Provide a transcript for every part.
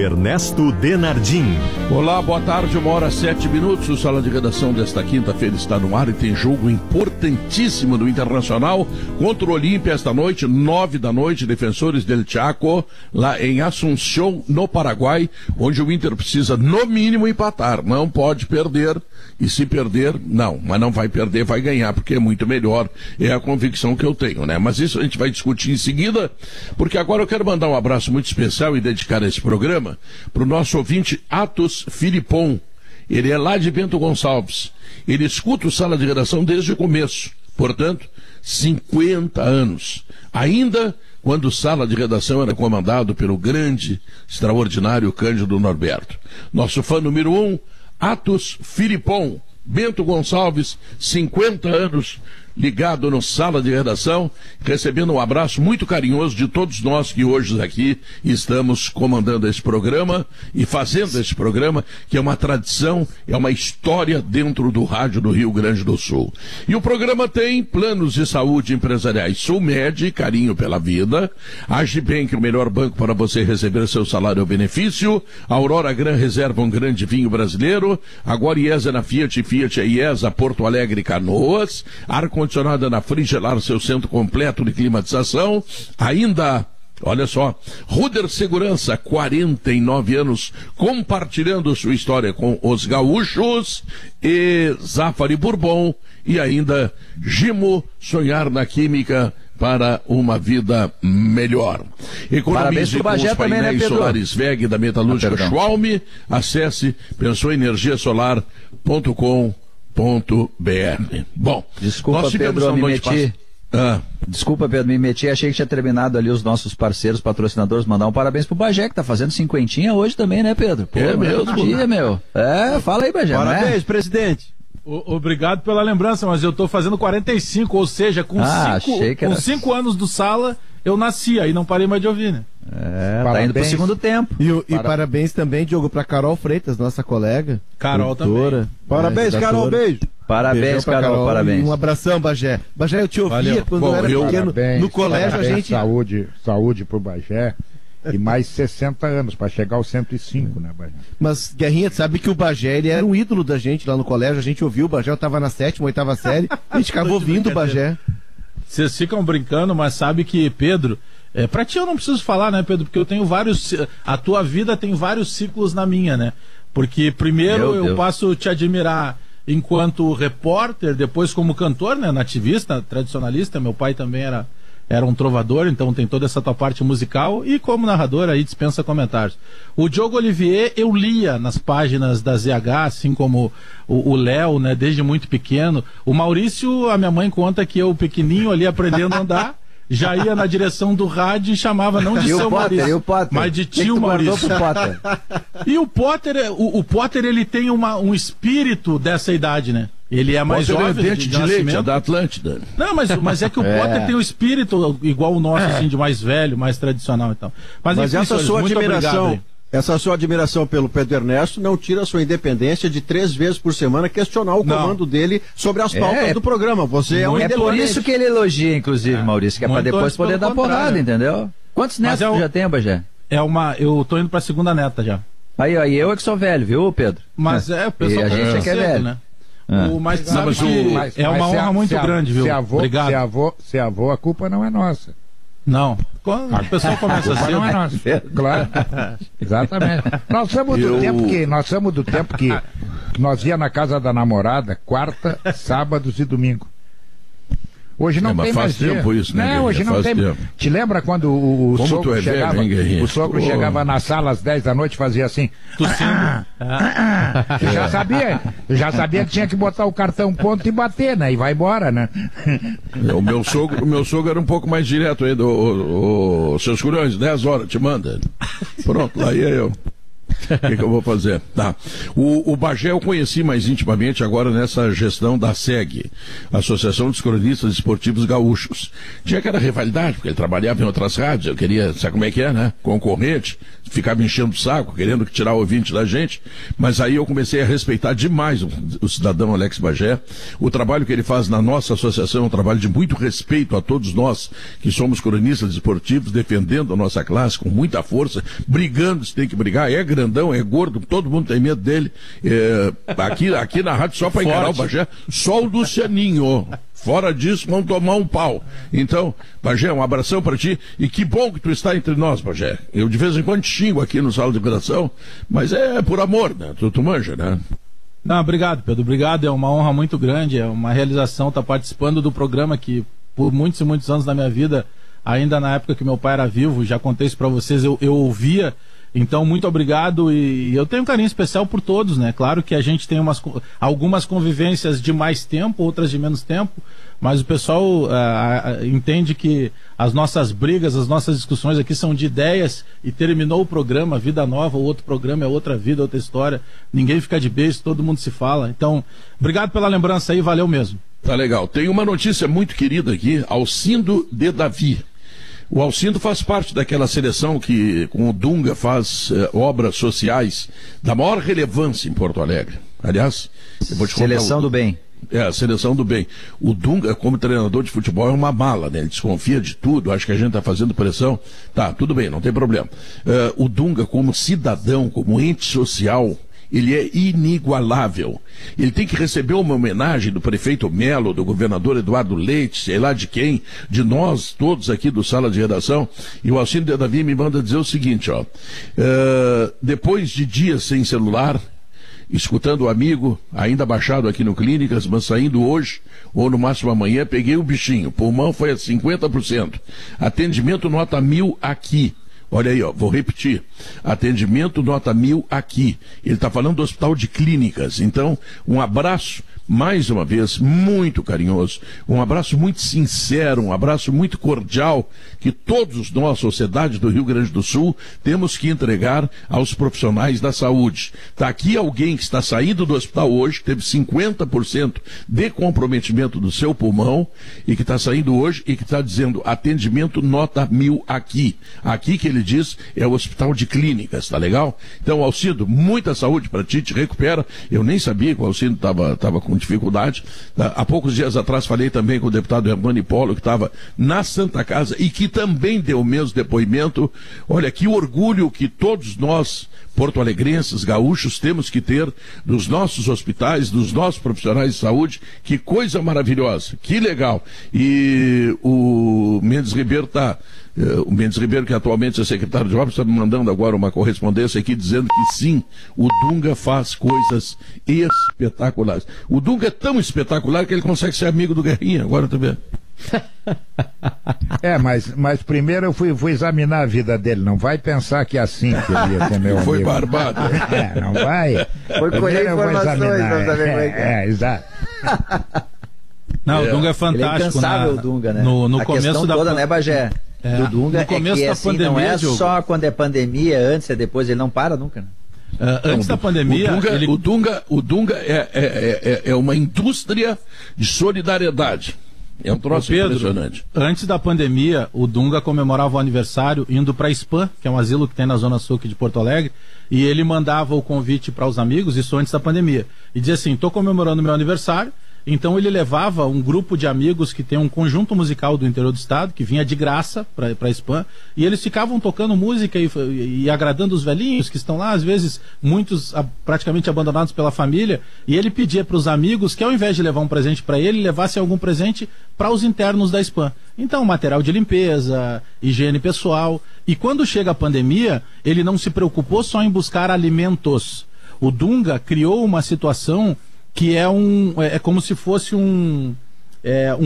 Ernesto Denardim. Olá, boa tarde, 1h07. O Sala de Redação desta quinta-feira está no ar e tem jogo importantíssimo do Internacional contra o Olímpia esta noite, 9 da noite, Defensores del Chaco, lá em Asunción, no Paraguai, onde o Inter precisa, no mínimo, empatar. Não pode perder, e se perder, não, mas não vai perder, vai ganhar, porque é muito melhor, é a convicção que eu tenho, né? Mas isso a gente vai discutir em seguida, porque agora eu quero mandar um abraço muito especial e dedicar esse programa para o nosso ouvinte Atos Filipon. Ele é lá de Bento Gonçalves. Ele escuta o Sala de Redação desde o começo, portanto, 50 anos. Ainda quando o Sala de Redação era comandado pelo grande, extraordinário Cândido Norberto. Nosso fã número 1, Atos Filipon, Bento Gonçalves, 50 anos, ligado no Sala de Redação, recebendo um abraço muito carinhoso de todos nós que hoje aqui estamos comandando esse programa e fazendo esse programa, que é uma tradição, é uma história dentro do rádio do Rio Grande do Sul. E o programa tem planos de saúde empresariais Sulmed, carinho pela vida, Agibank, o melhor banco para você receber seu salário ou benefício, Aurora Gran reserva um grande vinho brasileiro, agora IESA na Fiat, Fiat é IESA, Porto Alegre e Canoas, ar-condicionada na Frigelar, seu centro completo de climatização, ainda, olha só, Ruder Segurança, 49 anos, compartilhando sua história com os gaúchos, e Zafari Bourbon, e ainda Gimo, sonhar na química para uma vida melhor. Economize com os painéis solares WEG da Metalúrgica Schwalm, acesse pensouenergiasolar.com.br. Bom, desculpa, Pedro, me meti. Desculpa, Pedro, me meti, achei que tinha terminado ali os nossos parceiros, patrocinadores, mandar um parabéns pro Bagé, que tá fazendo 50 hoje também, né, Pedro? Pô, é mesmo? Dia, meu. Fala aí, Bagé. Parabéns, né? Presidente. Obrigado pela lembrança, mas eu tô fazendo 45, ou seja, com 5 anos do Sala, eu nasci, aí não parei mais de ouvir, né? Tá indo pro segundo tempo. E parabéns também, Diogo, pra Carol Freitas, nossa colega. Carol produtora, também. Parabéns, Carol, beijo. Parabéns, Carol, parabéns. Um abração, Bagé. Bagé, eu te ouvia quando eu era pequeno. No colégio, a gente... Saúde pro Bagé. E mais 60 anos, para chegar aos 105, né, Bagé? Mas, Guerrinha, tu sabe que o Bagé, ele era um ídolo da gente lá no colégio. A gente ouviu o Bagé, eu tava na 7ª, 8ª série. A gente ficava ouvindo o Bagé. Vocês ficam brincando, mas sabe que, Pedro... pra ti eu não preciso falar, né, Pedro? Porque eu tenho vários... A tua vida tem vários ciclos na minha, né? Porque primeiro eu passo a te admirar enquanto repórter, depois como cantor, né, nativista, tradicionalista. Meu pai também era um trovador, então tem toda essa tua parte musical, e como narrador aí dispensa comentários. O Diogo Olivier eu lia nas páginas da ZH, assim como o Léo, né, desde muito pequeno. O Maurício, a minha mãe conta que eu pequenininho ali aprendendo a andar, já ia na direção do rádio e chamava não de seu Maurício, mas de tio Maurício. E o Potter, ele tem um espírito dessa idade, né? Ele é mais jovem, dente de leite, é da Atlântida. Não, mas é que o Potter tem um espírito igual o nosso, assim, de mais velho, mais tradicional e tal. Mas enfim, essa senhores, sua admiração... obrigado, essa sua admiração pelo Pedro Ernesto não tira a sua independência de 3 vezes por semana questionar o comando dele sobre as pautas do programa. Você é um independente. É por isso que ele elogia, inclusive, Maurício, que é pra depois poder dar porrada, entendeu? Quantos netos tu já tem, Bagé? Eu tô indo pra 2ª neta já. Aí, eu é que sou velho, viu, Pedro? Mas o pessoal e a gente é que é velho, né? Mas sabe que é uma honra muito grande, viu? Obrigado. Se avô, a culpa não é nossa. Não. Quando o pessoal começa assim... Não é nossa. Claro. Exatamente. Nós somos do tempo que nós ia na casa da namorada quarta, sábados e domingo. Hoje não tem mais tempo isso, né? Não, hoje não tem. Tempo. Te lembra quando o sogro chegava? O sogro chegava na sala às 10 da noite e fazia assim. Tossindo. Eu já sabia que tinha que botar o cartão ponto e bater, né? E vai embora, né? O meu sogro era um pouco mais direto aí, seus curões, 10 horas, te manda. Pronto, lá ia eu. que eu vou fazer? Tá. O Bagé eu conheci mais intimamente agora nessa gestão da SEG, Associação dos Cronistas Esportivos Gaúchos. Tinha aquela rivalidade, porque ele trabalhava em outras rádios, eu queria, sabe como é que é, né? Concorrente, ficava enchendo o saco, querendo tirar o ouvinte da gente, mas aí eu comecei a respeitar demais o cidadão Alex Bagé. O trabalho que ele faz na nossa associação é um trabalho de muito respeito a todos nós que somos cronistas esportivos, defendendo a nossa classe com muita força, brigando se tem que brigar, é grandão, é gordo, todo mundo tem medo dele. Aqui na rádio só para encarar o Bagé, só o Lucianinho. Fora disso, vão tomar um pau. Então, Bagé, um abração para ti. E que bom que tu está entre nós, Bagé. Eu de vez em quando te xingo aqui no Sala de Redação, mas é por amor, né? Tu manja, né? Não, obrigado, Pedro. Obrigado. É uma honra muito grande. É uma realização estar participando do programa que, por muitos e muitos anos da minha vida, ainda na época que meu pai era vivo, já contei isso para vocês, eu ouvia. Então, muito obrigado, e eu tenho um carinho especial por todos, né? Claro que a gente tem algumas convivências de mais tempo, outras de menos tempo, mas o pessoal entende que as nossas brigas, as nossas discussões aqui são de ideias, e terminou o programa, vida nova, o outro programa é outra vida, outra história, ninguém fica de beijo, todo mundo se fala. Então, obrigado pela lembrança aí, valeu mesmo. Tá legal. Tem uma notícia muito querida aqui, Alcindo de Davi. O Alcindo faz parte daquela seleção que, com o Dunga, faz obras sociais da maior relevância em Porto Alegre. Aliás, eu vou te contar. Seleção do bem. A seleção do bem. O Dunga, como treinador de futebol, é uma mala, né? Ele desconfia de tudo, acho que a gente está fazendo pressão. Tá, tudo bem, não tem problema. O Dunga, como cidadão, como ente social, ele é inigualável. Ele tem que receber uma homenagem do prefeito Melo, do governador Eduardo Leite, sei lá de quem, de nós todos aqui do Sala de Redação. E o Alcindo de Davi me manda dizer o seguinte, ó. Depois de dias sem celular, escutando o amigo, ainda baixado aqui no Clínicas, mas saindo hoje, ou no máximo amanhã, peguei o bichinho. Pulmão foi a 50%. Atendimento nota 1000 aqui. Olha aí, ó, vou repetir. Atendimento nota 1000 aqui. Ele está falando do Hospital de Clínicas. Então, um abraço, mais uma vez, muito carinhoso. Um abraço muito sincero, um abraço muito cordial, que todos nós, sociedade do Rio Grande do Sul, temos que entregar aos profissionais da saúde. Está aqui alguém que está saindo do hospital hoje, que teve 50% de comprometimento do seu pulmão, e que está saindo hoje e que está dizendo atendimento nota 1000 aqui. Aqui que ele diz é o Hospital de Clínicas, tá legal? Então, Alcindo, muita saúde para ti, te recupera. Eu nem sabia que o Alcindo estava com dificuldade. Há poucos dias atrás falei também com o deputado Hernani Polo, que estava na Santa Casa e que também deu o mesmo depoimento. Olha, que orgulho que todos nós, porto-alegrenses, gaúchos, temos que ter dos nossos hospitais, dos nossos profissionais de saúde. Que coisa maravilhosa, que legal. E o Mendes Ribeiro o Mendes Ribeiro, que atualmente é secretário de obras, está me mandando agora uma correspondência aqui dizendo que sim, o Dunga faz coisas espetaculares. O Dunga é tão espetacular que ele consegue ser amigo do Guerrinha, agora tu vê. Mas primeiro eu fui examinar a vida dele. Não vai pensar que é assim que ele ia ser meu amigo. Foi barbado. Não vai. Foi colher informações, não saber. Exato. Não, o Dunga é fantástico. Ele é incansável, o Dunga, né? No a começo questão da toda, né, Bagé? Do Dunga no começo da assim, pandemia, não é Diogo, só quando é pandemia, antes e depois, ele não para nunca, né? Antes da pandemia, o Dunga é uma indústria de solidariedade. É um troço impressionante. Antes da pandemia, o Dunga comemorava o aniversário indo para Spam, que é um asilo que tem na Zona Sul aqui de Porto Alegre, e ele mandava o convite para os amigos, isso antes da pandemia, e dizia assim: estou comemorando meu aniversário. Então ele levava um grupo de amigos que tem um conjunto musical do interior do estado, que vinha de graça para Spam, e eles ficavam tocando música e agradando os velhinhos que estão lá, às vezes muitos praticamente abandonados pela família, e ele pedia para os amigos que ao invés de levar um presente para ele, levasse algum presente para os internos da Spam. Então, material de limpeza, higiene pessoal. E quando chega a pandemia, ele não se preocupou só em buscar alimentos. O Dunga criou uma situação que é como se fosse um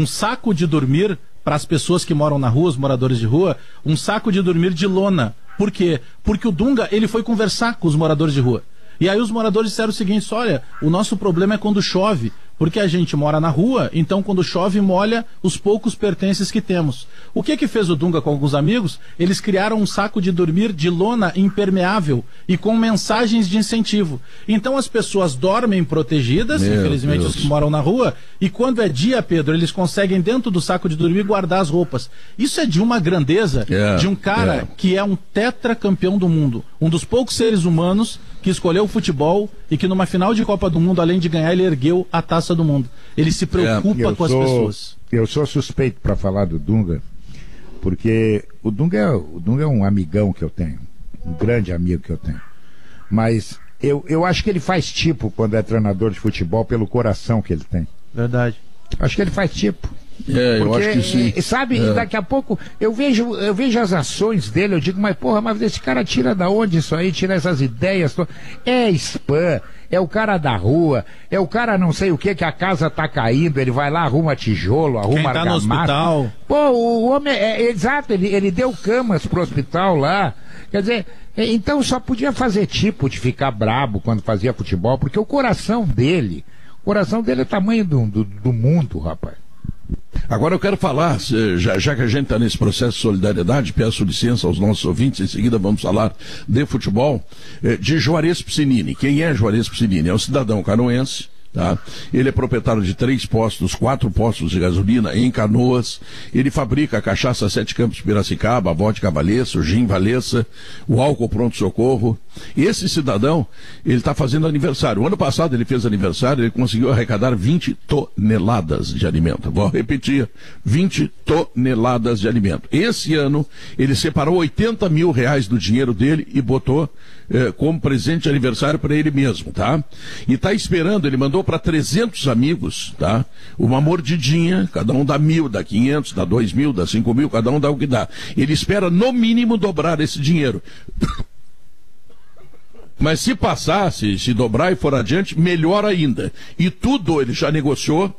saco de dormir para as pessoas que moram na rua, os moradores de rua, um saco de dormir de lona. Por quê? Porque o Dunga, ele foi conversar com os moradores de rua. E aí os moradores disseram o seguinte: olha, o nosso problema é quando chove, Porque a gente mora na rua, então quando chove molha os poucos pertences que temos. O que fez o Dunga com alguns amigos? Eles criaram um saco de dormir de lona impermeável e com mensagens de incentivo. Então as pessoas dormem protegidas, infelizmente os que moram na rua, e quando é dia, Pedro, eles conseguem dentro do saco de dormir guardar as roupas. Isso é de uma grandeza de um cara que é um tetracampeão do mundo, um dos poucos seres humanos que escolheu o futebol e que numa final de Copa do Mundo, além de ganhar, ele ergueu a taça do mundo. Ele se preocupa com as pessoas. Eu sou suspeito para falar do Dunga, porque o Dunga é um amigão que eu tenho, um grande amigo que eu tenho. Mas eu acho que ele faz tipo quando é treinador de futebol pelo coração que ele tem. Verdade. Acho que ele faz tipo. Eu acho que sim. Sabe, daqui a pouco eu vejo as ações dele, eu digo, mas esse cara tira da onde isso aí, tira essas ideias todas? É spam, é o cara da rua, é o cara não sei o que a casa tá caindo, ele vai lá, arruma tijolo, arruma argamassa. Quem tá no hospital. Pô, o homem, exato, ele deu camas pro hospital lá, quer dizer, então só podia fazer tipo de ficar brabo quando fazia futebol, porque o coração dele é o tamanho do mundo, rapaz. Agora eu quero falar, já que a gente está nesse processo de solidariedade, peço licença aos nossos ouvintes, em seguida vamos falar de futebol, de Juarez Piscinini. Quem é Juarez Piscinini? É um cidadão canoense. Tá? Ele é proprietário de 4 postos de gasolina em Canoas. Ele fabrica a cachaça Sete Campos Piracicaba, a vodka Valessa, o gin Valessa, o álcool pronto-socorro. E esse cidadão, ele está fazendo aniversário. O ano passado ele fez aniversário, ele conseguiu arrecadar 20 toneladas de alimento. Vou repetir, 20 toneladas de alimento. Esse ano, ele separou R$80 mil do dinheiro dele e botou como presente de aniversário para ele mesmo, tá? E está esperando, ele mandou para 300 amigos, tá? Uma mordidinha, cada um dá 1.000, dá 500, dá 2.000, dá 5.000, cada um dá o que dá. Ele espera no mínimo dobrar esse dinheiro. Mas se passar, se dobrar e for adiante, melhor ainda. E tudo ele já negociou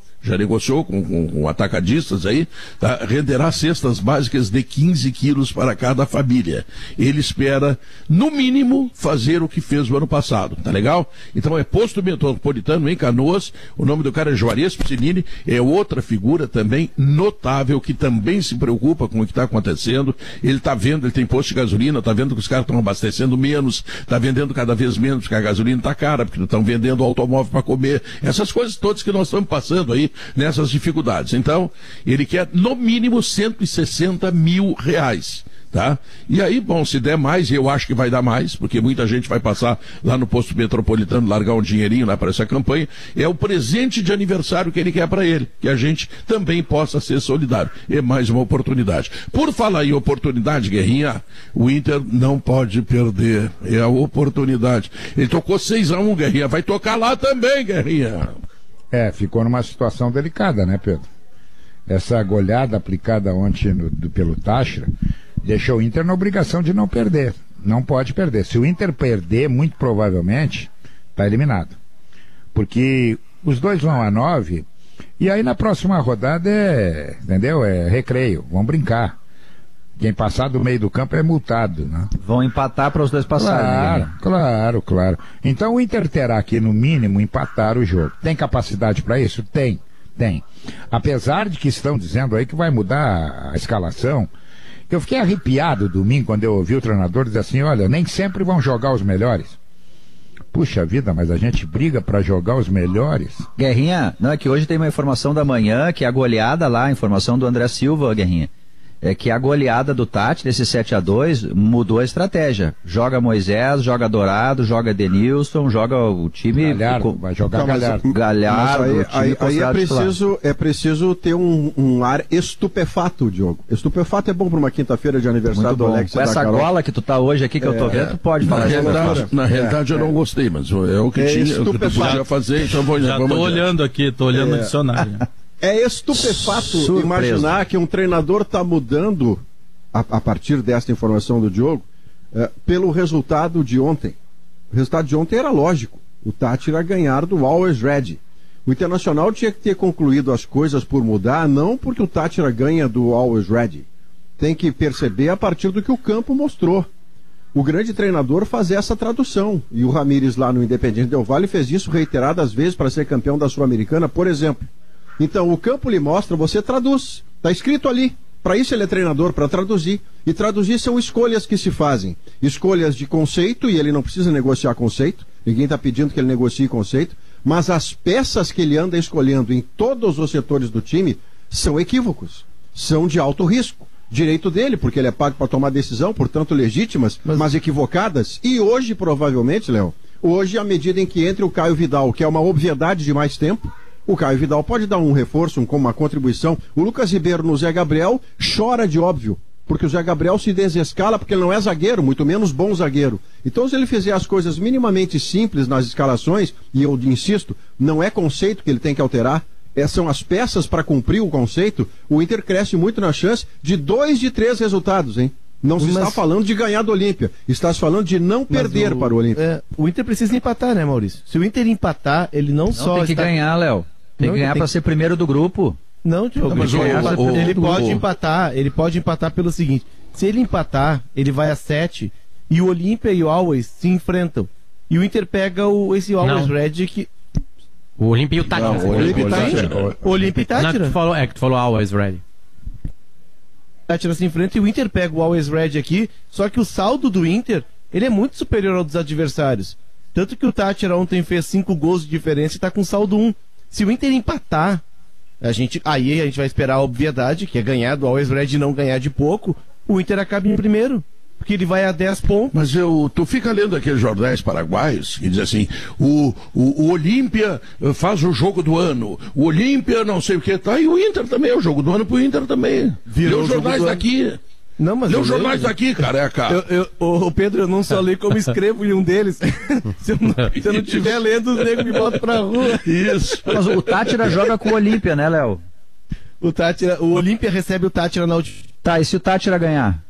com atacadistas aí, tá? Renderá cestas básicas de 15 quilos para cada família. Ele espera, no mínimo, fazer o que fez o ano passado, tá legal? Então é Posto Metropolitano em Canoas, o nome do cara é Juarez Piscinini, é outra figura também notável, que também se preocupa com o que está acontecendo. Ele está vendo, ele tem posto de gasolina, está vendo que os caras estão abastecendo menos, está vendendo cada vez menos, porque a gasolina está cara, porque não estão vendendo automóvel para comer, essas coisas todas que nós estamos passando aí, nessas dificuldades. Então, ele quer no mínimo R$160 mil, tá? E aí, bom, se der mais, eu acho que vai dar mais, porque muita gente vai passar lá no Posto Metropolitano, largar um dinheirinho lá para essa campanha. É o presente de aniversário que ele quer para ele, que a gente também possa ser solidário. É mais uma oportunidade. Por falar em oportunidade, Guerrinha, o Inter não pode perder. É a oportunidade. Ele tocou 6-1, Guerrinha. Vai tocar lá também, Guerrinha. Ficou numa situação delicada, né, Pedro? Essa goleada aplicada ontem pelo Táchira deixou o Inter na obrigação de não perder. Não pode perder. Se o Inter perder, muito provavelmente, está eliminado. Porque os dois vão a 9, e aí na próxima rodada entendeu? É recreio, vão brincar. Quem passar do meio do campo é multado, né? Vão empatar para os dois passarem. Claro. Então o Inter terá que, no mínimo, empatar o jogo. Tem capacidade para isso? Tem. Apesar de que estão dizendo aí que vai mudar a escalação. Eu fiquei arrepiado domingo quando eu ouvi o treinador dizer assim, olha, nem sempre vão jogar os melhores. Puxa vida, mas a gente briga para jogar os melhores. Guerrinha, não, é que hoje tem uma informação da manhã, que a goleada lá, a informação do André Silva, Guerrinha, é que a goleada do Tati, desse 7-2, mudou a estratégia. Joga Moisés, joga Dourado, joga Denilson, joga o time... Galhardo, vai jogar Galhardo. Galhardo, aí é preciso ter um ar estupefato, Diogo. Estupefato é bom para uma quinta-feira de aniversário do Alex. Com essa gola que tu tá hoje aqui, que eu tô vendo, tu pode falar. Na realidade eu não gostei, mas é o que tinha, o que tu podia fazer, então vamos já tô olhando aqui, tô olhando no dicionário. É estupefato imaginar que um treinador está mudando, a partir desta informação do Diogo, pelo resultado de ontem. O resultado de ontem era lógico. O Tati irá ganhar do Always Ready. O Internacional tinha que ter concluído as coisas por mudar, não porque o Tátira ganha do Always Ready. Tem que perceber a partir do que o campo mostrou. o grande treinador fazer essa tradução. E o Ramírez lá no Independiente Del Valle fez isso reiteradas vezes para ser campeão da Sul-Americana, por exemplo. Então, o campo lhe mostra, você traduz. Está escrito ali. Para isso ele é treinador, para traduzir. E traduzir são escolhas que se fazem. Escolhas de conceito, e ele não precisa negociar conceito. Ninguém está pedindo que ele negocie conceito. Mas as peças que ele anda escolhendo em todos os setores do time são equívocos. São de alto risco. Direito dele, porque ele é pago para tomar decisão, portanto legítimas, mas equivocadas. E hoje, provavelmente, Léo, hoje, à medida em que entre o Caio Vidal, que é uma obviedade de mais tempo, o Caio Vidal pode dar um reforço, uma contribuição. O Lucas Ribeiro no Zé Gabriel chora de óbvio, porque o Zé Gabriel se desescala porque ele não é zagueiro, muito menos bom zagueiro. Então, se ele fizer as coisas minimamente simples nas escalações, e eu insisto, não é conceito que ele tem que alterar, são as peças para cumprir o conceito, o Inter cresce muito na chance de 2 de 3 resultados, hein? Não se está falando de ganhar do Olímpia, está se falando de não perder para o Olímpia. O Inter precisa empatar, né, Maurício? Se o Inter empatar, ele não só tem que ganhar, Léo. Tem que ganhar para ser primeiro do grupo. Não, Diogo, mas ele pode empatar pelo seguinte: se ele empatar, ele vai a 7 e o Olímpia e o Always se enfrentam. E o Inter pega esse Always Red que... O Olímpia e o Tátira. O Olímpia e Tátira. Tu falou Always Ready. Tátira se enfrenta e o Inter pega o Always Red aqui, só que o saldo do Inter, ele é muito superior ao dos adversários. Tanto que o Tátira ontem fez 5 gols de diferença e está com saldo 1. Se o Inter empatar, aí a gente vai esperar a obviedade, que é ganhar do Always Red e não ganhar de pouco, o Inter acaba em primeiro. Porque ele vai a 10 pontos. Mas tu fica lendo aqueles jornais paraguaios que diz assim, o Olímpia faz o jogo do ano, o Olímpia não sei o que, tá, e o Inter também é o jogo do ano pro Inter também. Virou os jornais daqui. Não, mas os jornais daqui, careca. Pedro, eu não só leio como escrevo em um deles. Se eu não estiver lendo, os negros me botam pra rua. Isso. Mas o Tátira joga com o Olímpia, né, Léo? O Olímpia recebe o Tátira na última. Tá, e se o Tátira ganhar?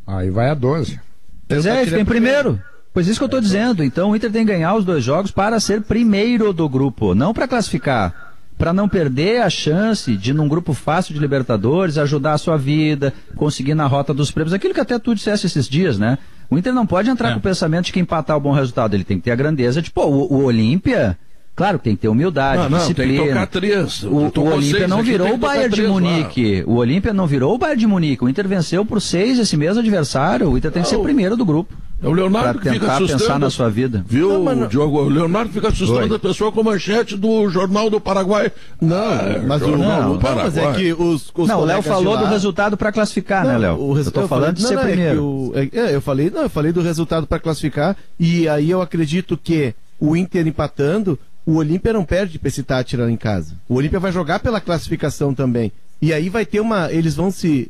Aí vai a 12. Pois é, fica em primeiro. Pois isso que eu tô dizendo. Então o Inter tem que ganhar os 2 jogos para ser primeiro do grupo, não para classificar. Para não perder a chance de, num grupo fácil de Libertadores, ajudar a sua vida, conseguir na rota dos prêmios. Aquilo que até tu disseste esses dias, né? O Inter não pode entrar com o pensamento de que empatar é o bom resultado. Ele tem que ter a grandeza de, o Olímpia... Claro, tem que ter humildade, disciplina. Tem que tocar 3. O Olímpia não virou o Bayern de Munique. O Olímpia não virou o Bayern de Munique. O Inter venceu por 6 esse mesmo adversário. O Inter tem que ser primeiro do grupo. É o Leonardo que fica assustando. Pensar na sua vida. Viu, Diogo? O Leonardo fica assustando a pessoa com a manchete do Jornal do Paraguai. Mas é que os o Léo falou do resultado para classificar, né, Léo? Eu tô falando de ser primeiro. Eu falei do resultado para classificar, e aí eu acredito que o Inter empatando, o Olímpia não perde para esse Tátira em casa. O Olímpia vai jogar pela classificação também. E aí vai ter eles vão se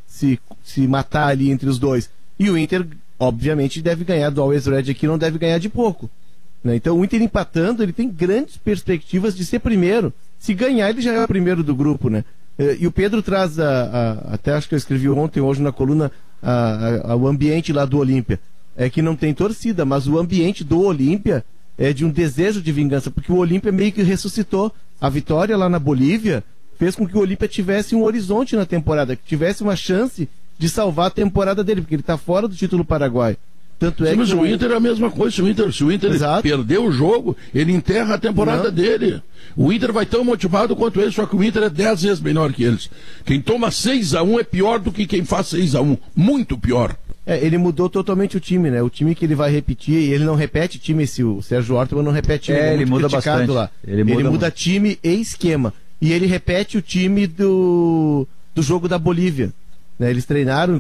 matar ali entre os dois. E o Inter, obviamente, deve ganhar do Always Red aqui, não deve ganhar de pouco. Né? Então o Inter empatando, ele tem grandes perspectivas de ser primeiro. Se ganhar, ele já é o primeiro do grupo, né? E o Pedro traz, até acho que eu escrevi ontem, hoje na coluna, o ambiente lá do Olímpia. É que não tem torcida, mas o ambiente do Olímpia é de um desejo de vingança, porque o Olímpia meio que ressuscitou. A vitória lá na Bolívia fez com que o Olímpia tivesse um horizonte na temporada, que tivesse uma chance de salvar a temporada dele, porque ele está fora do título paraguaio. Tanto é mas o Inter é a mesma coisa. Se o Inter perder o jogo, ele enterra a temporada dele. O Inter vai tão motivado quanto ele, só que o Inter é 10 vezes melhor que eles. Quem toma 6-1 é pior do que quem faz 6-1. Muito pior. Ele mudou totalmente o time, né? O time que ele vai repetir, e ele não repete time, o Sérgio Ortman não repete time. Ele muda bastante. Lá. Ele muda time e esquema. E ele repete o time do jogo da Bolívia. Né? Eles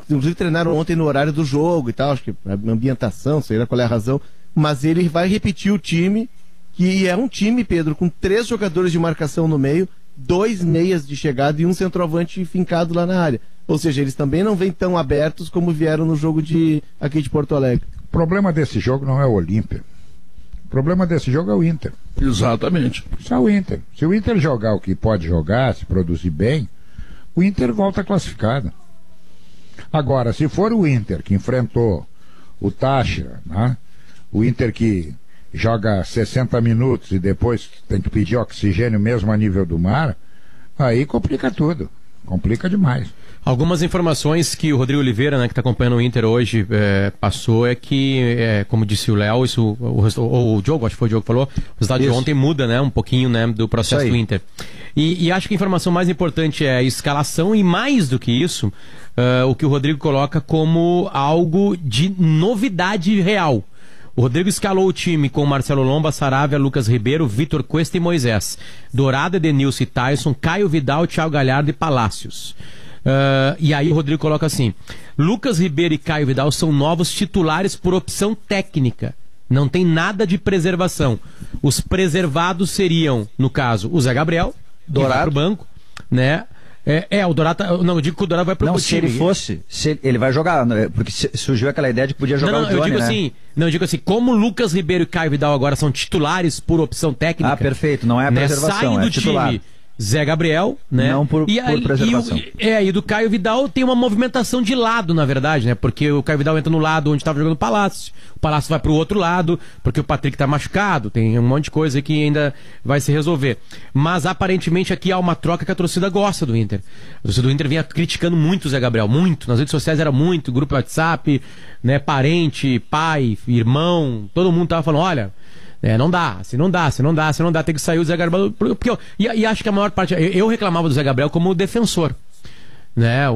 inclusive treinaram ontem no horário do jogo e tal, acho que a ambientação, sei lá qual é a razão. Mas ele vai repetir o time, que é um time, Pedro, com 3 jogadores de marcação no meio, 2 meias de chegada e um centroavante fincado lá na área. Ou seja, eles também não vêm tão abertos como vieram no jogo aqui de Porto Alegre. O problema desse jogo não é o Olímpia. O problema desse jogo é o Inter. Exatamente. Só o Inter. Se o Inter jogar o que pode jogar, se produzir bem, o Inter volta classificado. Agora, se for o Inter que enfrentou o Táchira, né? O Inter que joga 60 minutos e depois tem que pedir oxigênio mesmo a nível do mar, aí complica tudo. Complica demais. Algumas informações que o Rodrigo Oliveira, né, que está acompanhando o Inter hoje, passou é que, como disse o Léo, o Diogo, acho que foi o Diogo que falou, o resultado de ontem muda, né, um pouquinho, né, do processo do Inter. E acho que a informação mais importante é a escalação e, mais do que isso, o que o Rodrigo coloca como algo de novidade real. O Rodrigo escalou o time com Marcelo Lomba, Saravia, Lucas Ribeiro, Vitor Cuesta e Moisés. Dourado, Edenilson e Tyson, Caio Vidal, Thiago Galhardo e Palácios. E aí o Rodrigo coloca assim: Lucas Ribeiro e Caio Vidal são novos titulares por opção técnica. Não tem nada de preservação. Os preservados seriam, no caso, o Zé Gabriel, Dourado pro banco, né? O Dourado. Não, eu digo que o Dourado vai pro time. Não, se ele fosse, ele vai jogar, porque surgiu aquela ideia de que podia jogar o Johnny, eu digo né? assim, eu digo assim, como Lucas Ribeiro e Caio Vidal agora são titulares por opção técnica. Ah, perfeito, não é a preservação, saem do é titular. time Zé Gabriel, né? Não por preservação. E do Caio Vidal tem uma movimentação de lado, na verdade, né? Porque o Caio Vidal entra no lado onde estava jogando o Palácio vai pro outro lado, porque o Patrick tá machucado, tem um monte de coisa que ainda vai se resolver. Mas aparentemente aqui há uma troca que a torcida gosta do Inter. A torcida do Inter vinha criticando muito o Zé Gabriel, muito, nas redes sociais era muito, grupo WhatsApp, né? Parente, pai, irmão, todo mundo tava falando, olha... não dá, tem que sair o Zé Gabriel. E acho que a maior parte. Eu reclamava do Zé Gabriel como defensor. Né?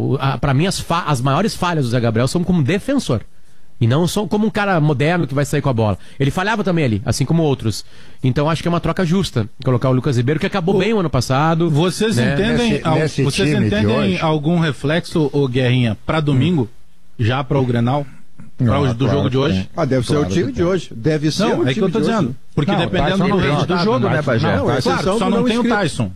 Para mim, as maiores falhas do Zé Gabriel são como defensor. E não são como um cara moderno que vai sair com a bola. Ele falhava também ali, assim como outros. Então acho que é uma troca justa colocar o Lucas Ribeiro, que acabou bem o ano passado. Vocês entendem, algum reflexo, Guerrinha, para domingo? Já para o Grenal? Do jogo de hoje? Deve ser o time de hoje. Deve ser o time que eu tô dizendo. Porque dependendo do range do jogo, né, Pajé? Claro, só não tem o Tyson.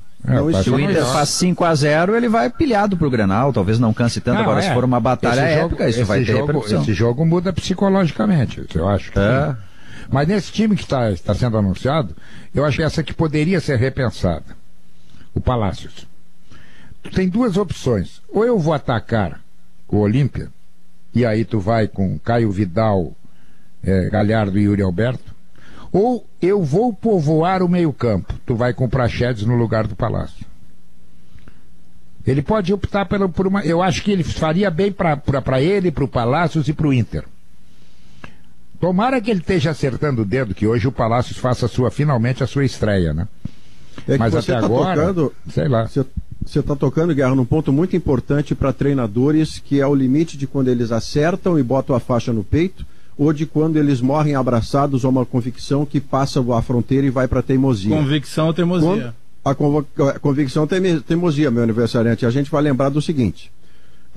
Se o Inter faz 5-0, ele vai pilhado pro Grenal, talvez não canse tanto. Agora, se for uma batalha épica, isso vai ter repercussão. Esse jogo muda psicologicamente, eu acho que sim. Mas nesse time que está sendo anunciado, eu acho que essa que poderia ser repensada. O Palácios. Tu tem duas opções. Ou eu vou atacar o Olímpia, e aí tu vai com Caio Vidal, Galhardo e Yuri Alberto, ou eu vou povoar o meio-campo, tu vai com Praxedes no lugar do Palácio. Ele pode optar por uma. Eu acho que ele faria bem para ele, para o Palácios e para o Inter. Tomara que ele esteja acertando o dedo, que hoje o Palácios faça finalmente a sua estreia, né? Mas até agora, sei lá. Você está tocando, Guerra, num ponto muito importante para treinadores, que é o limite de quando eles acertam e botam a faixa no peito, ou de quando eles morrem abraçados a uma convicção que passa a fronteira e vai para a teimosia. Convicção ou teimosia? A convicção é teimosia, meu aniversariante. A gente vai lembrar do seguinte: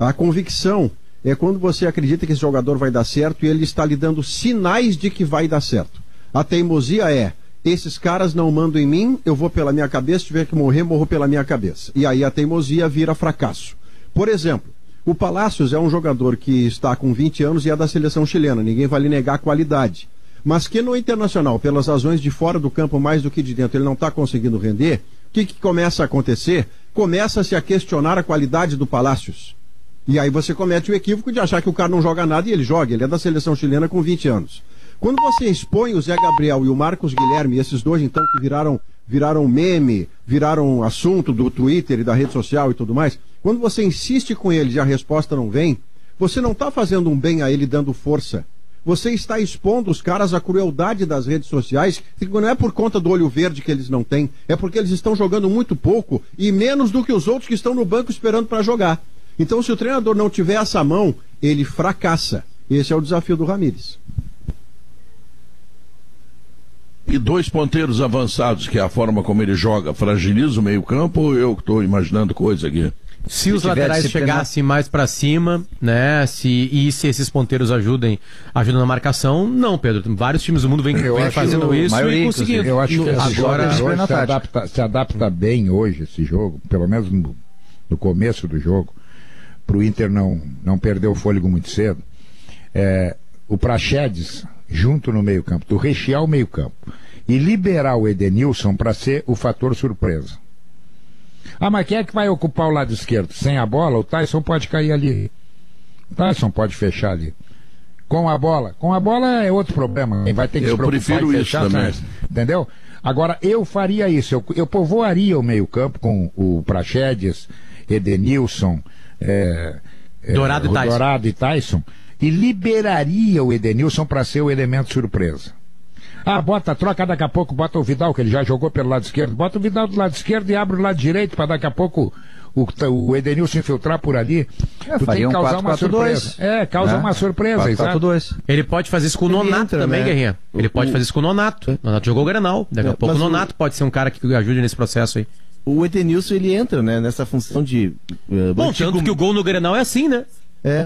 a convicção é quando você acredita que esse jogador vai dar certo e ele está lhe dando sinais de que vai dar certo. A teimosia é: esses caras não mandam em mim, eu vou pela minha cabeça, se tiver que morrer, morro pela minha cabeça. E aí a teimosia vira fracasso. Por exemplo, o Palácios é um jogador que está com 20 anos e é da seleção chilena, ninguém vai lhe negar a qualidade. Mas que no Internacional, pelas razões de fora do campo mais do que de dentro, ele não está conseguindo render, o que começa a acontecer? Começa-se a questionar a qualidade do Palácios. E aí você comete o equívoco de achar que o cara não joga nada e ele joga, ele é da seleção chilena com 20 anos. Quando você expõe o Zé Gabriel e o Marcos Guilherme, esses dois então que viraram meme, viraram assunto do Twitter e da rede social e tudo mais, quando você insiste com eles e a resposta não vem, você não está fazendo um bem a ele dando força. Você está expondo os caras à crueldade das redes sociais, que não é por conta do olho verde que eles não têm, é porque eles estão jogando muito pouco e menos do que os outros que estão no banco esperando para jogar. Então, se o treinador não tiver essa mão, ele fracassa. Esse é o desafio do Ramires. E dois ponteiros avançados, que é a forma como ele joga, fragiliza o meio-campo, ou eu estou imaginando coisa aqui? Se os laterais chegassem mais para cima, né? Se esses ponteiros ajudam na marcação, não, Pedro. Vários times do mundo vêm fazendo isso e conseguindo. Eu acho que agora se adapta bem hoje esse jogo, pelo menos no começo do jogo, para o Inter não perder o fôlego muito cedo. O Praxedes junto no meio-campo, tu rechear o meio-campo e liberar o Edenilson para ser o fator surpresa. Mas quem é que vai ocupar o lado esquerdo? Sem a bola, o Tyson pode cair ali. O Tyson pode fechar ali. Com a bola é outro problema. Quem vai ter que se preocupar em fechar, entendeu? Agora, eu faria isso. Eu povoaria o meio-campo com o Praxedes, Edenilson, Dourado e Tyson, e liberaria o Edenilson para ser o elemento surpresa. Troca daqui a pouco, bota o Vidal, que ele já jogou pelo lado esquerdo, bota o Vidal do lado esquerdo e abre o lado direito para daqui a pouco o Edenilson infiltrar por ali. Tu tem que causar uma surpresa. Causa uma surpresa. 4-4-2. Ele pode fazer isso com o Nonato também, né? Guerrinha. Ele pode fazer isso com o Nonato. O Nonato jogou o Grenal. Daqui a pouco o Nonato pode ser um cara que ajude nesse processo aí. O Edenilson, ele entra, né, nessa função de... tanto que o gol no Grenal é assim, né?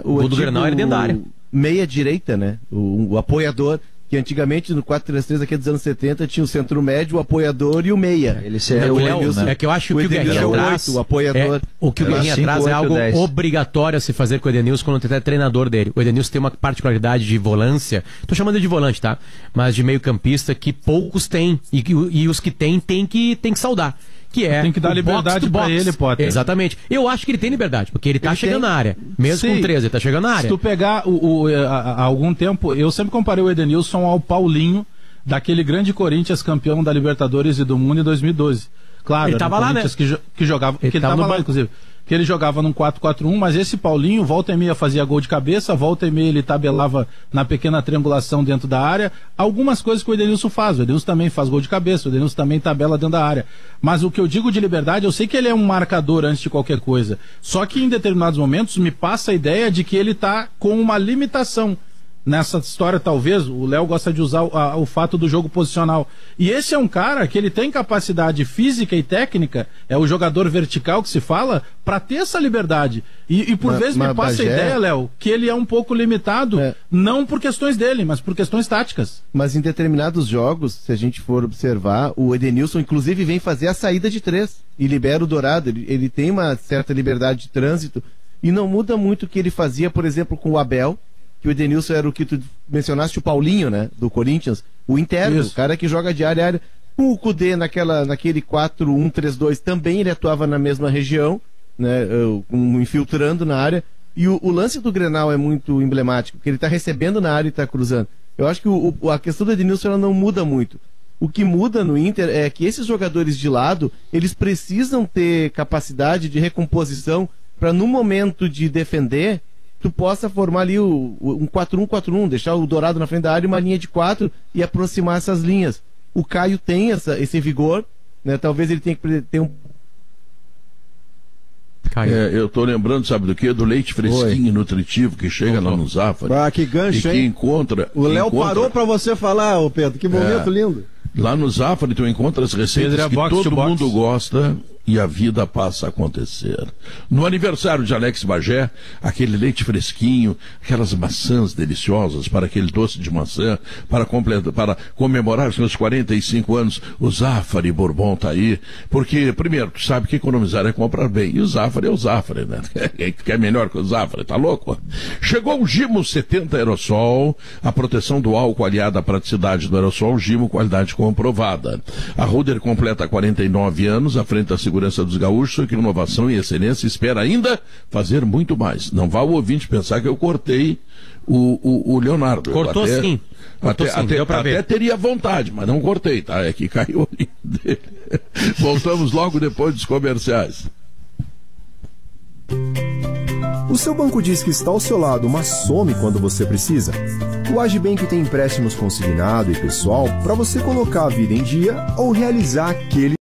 O gol do Grenal é dentro da área. Meia-direita, né? O apoiador... que antigamente no 4-3-3 aqui dos anos 70 tinha o centro médio, o apoiador e o meia. Ele seria o Léo, né? É que eu acho que o Guerrinha traz... o apoiador. O que o Guerrinha traz é algo obrigatório a se fazer com o Edenilson quando tem treinador dele. O Edenilson tem uma particularidade de volância, tô chamando ele de volante, tá? Mas de meio campista que poucos têm. E os que tem que saudar. Tem que dar liberdade pra ele, Potter. Exatamente. Eu acho que ele tem liberdade, porque ele tá chegando na área. Mesmo com 13, ele tá chegando na área. Se tu pegar há algum tempo, eu sempre comparei o Edenilson ao Paulinho, daquele grande Corinthians campeão da Libertadores e do Mundo em 2012. Claro, ele tava lá, né? Que jogava, ele tava lá, inclusive. Que ele jogava num 4-4-1, mas esse Paulinho, volta e meia fazia gol de cabeça, volta e meia ele tabelava na pequena triangulação dentro da área. Algumas coisas que o Edenilson faz. O Edenilson também faz gol de cabeça, o Edenilson também tabela dentro da área. Mas o que eu digo de liberdade, eu sei que ele é um marcador antes de qualquer coisa. Só que em determinados momentos me passa a ideia de que ele tá com uma limitação. Nessa história, talvez, o Léo gosta de usar o fato do jogo posicional. E esse é um cara que ele tem capacidade física e técnica, é o jogador vertical que se fala, para ter essa liberdade. E por vezes me passa a ideia, Léo, que ele é um pouco limitado, não por questões dele, mas por questões táticas. Mas em determinados jogos, se a gente for observar, o Edenilson, inclusive, vem fazer a saída de 3 e libera o Dourado. Ele tem uma certa liberdade de trânsito e não muda muito o que ele fazia, por exemplo, com o Abel, que o Edenilson era o que tu mencionaste, o Paulinho, né, do Corinthians, o interno, o cara que joga de área a área. O Kudê naquele 4-1-3-2 também ele atuava na mesma região, né, infiltrando na área. E o lance do Grenal é muito emblemático, porque ele está recebendo na área e está cruzando. Eu acho que a questão do Edenilson ela não muda muito. O que muda no Inter é que esses jogadores de lado, eles precisam ter capacidade de recomposição para no momento de defender tu possa formar ali um 4-1-4-1, deixar o Dourado na frente da área e uma linha de 4 e aproximar essas linhas. O Caio tem esse vigor, né? Talvez ele tenha que ter um... eu tô lembrando, sabe do que? Do leite fresquinho e nutritivo que chega lá no Zafari. Que gancho, e que encontra... O Léo parou pra você falar, ô Pedro, que momento lindo. Lá no Zafari tu encontra as receitas que todo mundo gosta e a vida passa a acontecer. No aniversário de Alex Bagé, aquele leite fresquinho, aquelas maçãs deliciosas, para aquele doce de maçã, para comemorar os seus 45 anos, o Zafari Bourbon tá aí, porque, primeiro, tu sabe que economizar é comprar bem, e o Zafari é o Zafari, né? Que é melhor que o Zafari, tá louco? Chegou o Gimo 70 Aerosol, a proteção do álcool aliada à praticidade do aerosol, Gimo, qualidade comprovada. A Ruder completa 49 anos, à frente da segurança dos gaúchos, que inovação e excelência espera ainda fazer muito mais. Não vá o ouvinte pensar que eu cortei o Leonardo. Cortou sim. Até teria vontade, mas não cortei, tá? É que caiu o olhinho dele. Voltamos logo depois dos comerciais. O seu banco diz que está ao seu lado, mas some quando você precisa? O Agibank tem empréstimos consignado e pessoal para você colocar a vida em dia ou realizar aquele